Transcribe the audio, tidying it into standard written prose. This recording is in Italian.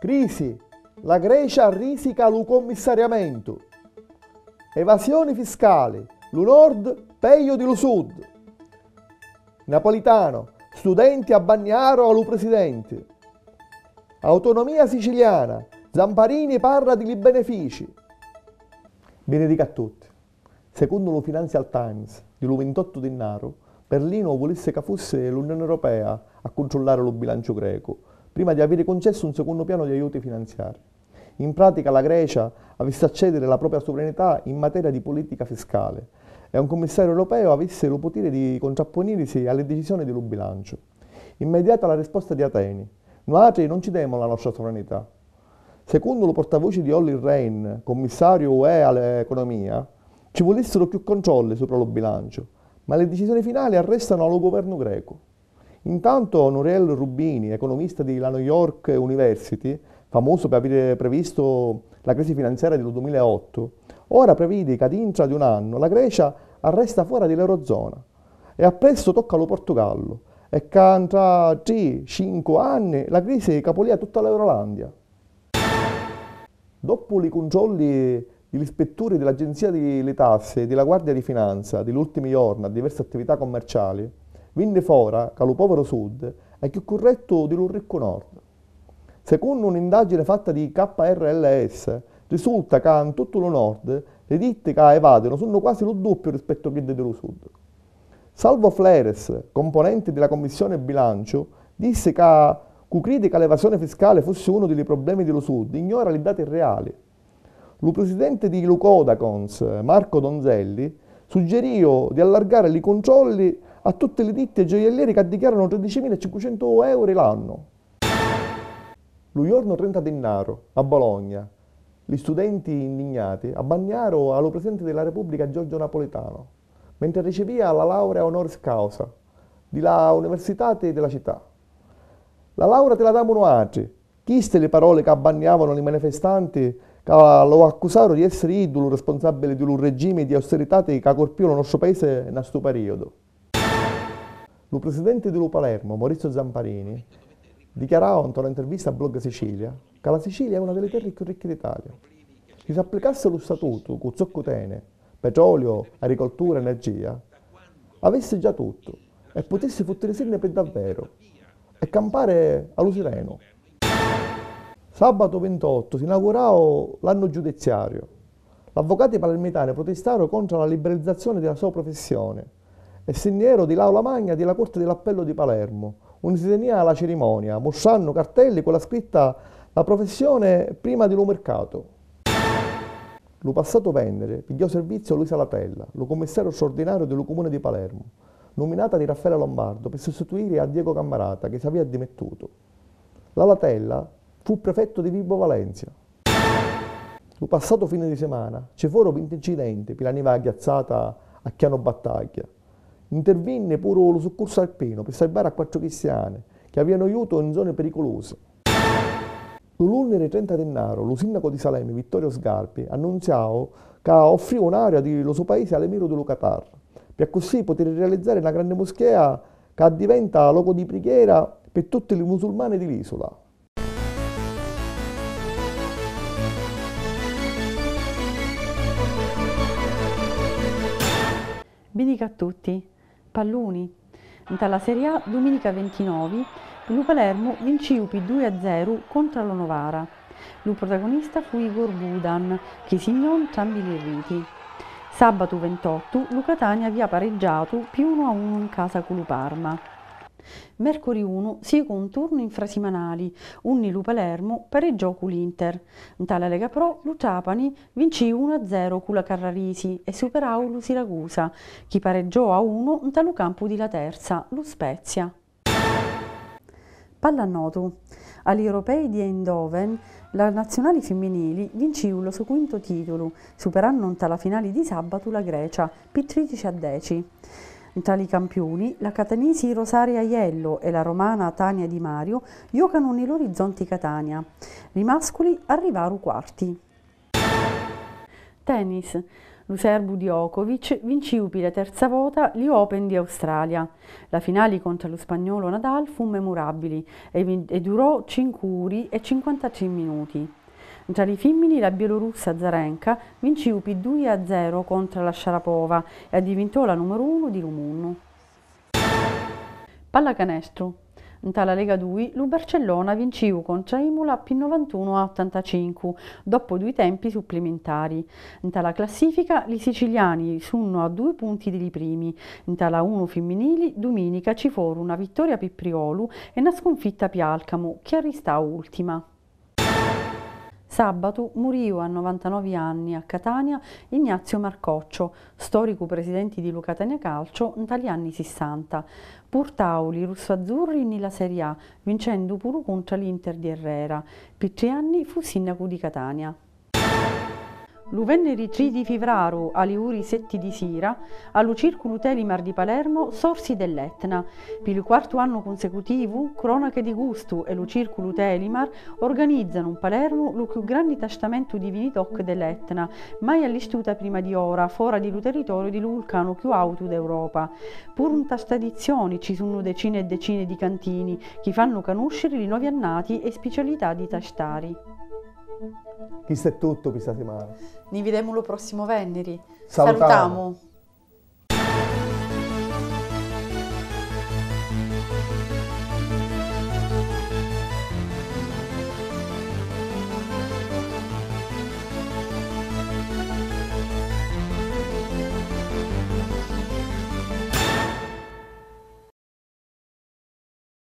Crisi. La Grecia risica lo commissariamento. Evasioni fiscali. Lo nord peggio di lo sud. Napolitano. Studenti a Bagnaro allo presidente. Autonomia siciliana. Zamparini parla di benefici. Benedica a tutti. Secondo lo Financial Times di lo 28 denaro, Berlino volesse che fosse l'Unione Europea a controllare lo bilancio greco, prima di avere concesso un secondo piano di aiuti finanziari. In pratica la Grecia avesse a cedere la propria sovranità in materia di politica fiscale e un commissario europeo avesse lo potere di contrappondersi alle decisioni dello bilancio. Immediata la risposta di Atene. Noi non ci diamo la nostra sovranità. Secondo lo portavoce di Olli Rehn, commissario UE all'economia, ci volessero più controlli sopra lo bilancio, ma le decisioni finali arrestano allo governo greco. Intanto Nouriel Roubini, economista della New York University, famoso per aver previsto la crisi finanziaria del 2008, ora prevede che ad intra di un anno la Grecia arresta fuori dall'Eurozona e a presto tocca allo Portogallo e che tra 3-5 anni la crisi capolia tutta l'Eurolandia. Dopo i controlli degli ispettori dell'Agenzia delle Tasse e della Guardia di Finanza degli ultimi giorni a diverse attività commerciali, venne fuori che lo povero Sud è più corretto dello ricco Nord. Secondo un'indagine fatta di KRLS, risulta che in tutto il Nord le ditte che evadono sono quasi lo doppio rispetto a quelle dello Sud. Salvo Fleres, componente della Commissione Bilancio, disse che chi crede che l'evasione fiscale fosse uno dei problemi dello Sud ignora i dati reali. Lo presidente di Lucodacons, Marco Donzelli, suggerì di allargare i controlli a tutte le ditte gioielliere che dichiarano 13.500 euro l'anno. Lo giorno 30 denaro, a Bologna, gli studenti indignati abbannarono allo Presidente della Repubblica Giorgio Napolitano, mentre ricevia la laurea honoris causa della Università della città. La laurea te la davano altri. Chiste le parole che abbannavano i manifestanti che lo accusarono di essere idolo responsabile di un regime di austerità che colpì il nostro paese in questo periodo. Il presidente di Palermo, Maurizio Zamparini, dichiarò in un'intervista a Blog Sicilia che la Sicilia è una delle terre più ricche d'Italia. Se si applicasse lo statuto con zoccotene, petrolio, agricoltura, energia, avesse già tutto e potesse fottersene per davvero e campare allo sireno. Sabato 28 si inaugurò l'anno giudiziario. Gli avvocati palermitani protestarono contro la liberalizzazione della sua professione e segnarono di l'aula magna della Corte dell'Appello di Palermo, dove si tenia la cerimonia, mostrando cartelli con la scritta «La professione prima dello mercato». Lo passato vendere pigliò servizio Luisa Latella, lo commissario straordinario del comune di Palermo, nominata di Raffaele Lombardo per sostituire a Diego Cammarata che si aveva dimettuto. La Latella fu prefetto di Vibo Valencia. Lo passato fine di settimana ci furono 20 incidenti per la neve agghiazzata a Chiano Battaglia. Intervenne pure lo soccorso alpino per salvare a 4 cristiani che avevano aiuto in zone pericolose. Lunedì 30 denaro, lo sindaco di Salemi, Vittorio Sgarbi, annunziò che offriva un'area dello suo paese all'emiro dello Qatar, per così poter realizzare una grande moschea che diventa luogo di preghiera per tutti i musulmani dell'isola. Benedica a tutti. Palloni. Dalla Serie A domenica 29, il Palermo vince per 2-0 contro lo Novara. Il protagonista fu Igor Budan, che segnò entrambi i reti. Sabato 28, il Catania aveva pareggiato più 1-1 in casa con il Parma. Mercoledì 1 si con un turno infrasimanali, il Palermo pareggiò con l'Inter. In tale Lega Pro, lo Trapani vince 1-0 con la Carrarisi e superò lo Siracusa, che pareggiò a 1 in tale campo di la terza, lo Spezia. Pallanuoto. Agli europei di Eindhoven, la nazionale femminili vince il suo quinto titolo, superando alla finale di sabato la Grecia per 13-10. Tra i campioni, la catanesi Rosaria Aiello e la romana Tania Di Mario giocano nell'Orizzonte Catania. I mascoli arrivarono quarti. Tennis. L'Userbu Djokovic vinciu per la terza volta gli Open di Australia. La finale contro lo spagnolo Nadal fu memorabile e durò 5 ore e 53 minuti. Tra le femmine la bielorussa Zarenka vinciu per 2-0 contro la Sharapova e diventò la numero 1 di Rumunno. Pallacanestro. Nella Lega 2, il Barcellona vinciu contro Imola per 91-85, dopo 2 tempi supplementari. Nella classifica, i siciliani sono a 2 punti dei primi. Nella 1 femminili, domenica ci fu una vittoria per Priolo e una sconfitta per Alcamo, che resta ultima. Sabato morì a 99 anni a Catania Ignazio Marcoccio, storico presidente di Catania Calcio negli anni 60. Portò i russoazzurri nella Serie A, vincendo pure contro l'Inter di Herrera. Per 3 anni fu sindaco di Catania. Lo venerdì 3 di febbraio alle ore 7 di sera, allo Circolo Telimar di Palermo, sorsi dell'Etna. Per il 4º anno consecutivo, Cronache di Gusto e lo Circolo Telimar organizzano in Palermo lo più grande testamento di Vinitoc dell'Etna, mai all'istuta prima di ora, fuori del territorio del vulcano più alto d'Europa. Pur in questa edizione ci sono decine e decine di cantini che fanno conoscere i nuovi annati e specialità di tastari. Questo è tutto questa settimana. Ni vediamo lo prossimo venerdì. Salutiamo. Salutiamo.